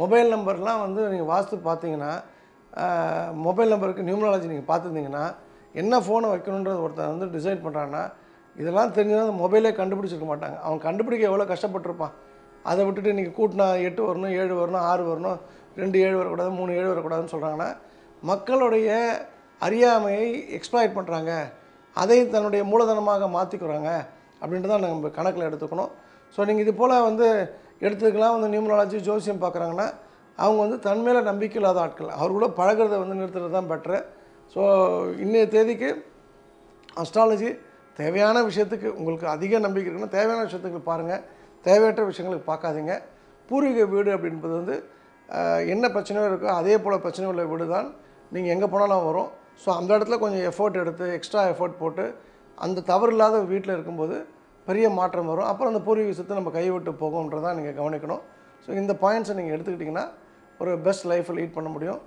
Mobile நம்பர்லாம் வந்து நீங்கள் வாஸ்து பார்த்தீங்கன்னா மொபைல் நம்பருக்கு நியூமராலஜி நீங்கள் பார்த்துருந்தீங்கன்னா என்ன ஃபோனை வைக்கணுன்றது ஒருத்தன் வந்து டிசைட் பண்ணுறான்னா இதெல்லாம் தெரிஞ்சுன்னா அந்த மொபைலே கண்டுபிடிச்சிருக்க மாட்டாங்க. அவன் கண்டுபிடிக்க எவ்வளோ கஷ்டப்பட்டுருப்பான். அதை விட்டுட்டு இன்றைக்கி கூட்டினா 8 வரணும், 7 வரணும், 6 வரணும், 2 7 வரக்கூடாது, 3 7 வரக்கூடாதுன்னு சொல்கிறாங்கன்னா மக்களுடைய அறியாமையை எக்ஸ்ப்ளாய்ட் பண்ணுறாங்க. அதை தன்னுடைய மூலதனமாக மாற்றிக்கிறாங்க அப்படின்ட்டு தான் நம்ம கணக்கில் எடுத்துக்கணும். ஸோ நீங்கள் இது போல் வந்து எடுத்துக்கலாம் வந்து நியூமராலஜி ஜோசியம் பார்க்குறாங்கன்னா அவங்க வந்து தன்மையில நம்பிக்கை இல்லாத ஆட்கள். அவர் கூட பழகிறத வந்து நிறுத்துறது தான் பெட்ரு. ஸோ இன்றைய தேதிக்கு அஸ்ட்ராலஜி தேவையான விஷயத்துக்கு உங்களுக்கு அதிக நம்பிக்கை இருக்குன்னா தேவையான விஷயத்துக்கு பாருங்கள், தேவையற்ற விஷயங்களுக்கு பார்க்காதீங்க. பூர்வீக வீடு அப்படின்றது வந்து என்ன பிரச்சனையோ இருக்கோ அதே போல் பிரச்சனை உள்ள வீடு தான் நீங்கள் எங்கே போனாலும் வரும். ஸோ அந்த இடத்துல கொஞ்சம் எஃபோர்ட் எடுத்து எக்ஸ்ட்ரா எஃபோர்ட் போட்டு அந்த தவறு இல்லாத வீட்டில் இருக்கும்போது பெரிய மாற்றம் வரும். அப்புறம் அந்த பூர்வீக விஷயத்தை நம்ம கைவிட்டு போகும்ன்றதான் நீங்கள் கவனிக்கணும். ஸோ இந்த பாயிண்ட்ஸை நீங்கள் எடுத்துக்கிட்டிங்கன்னா ஒரு பெஸ்ட் லைஃப்பை லீட் பண்ண முடியும்.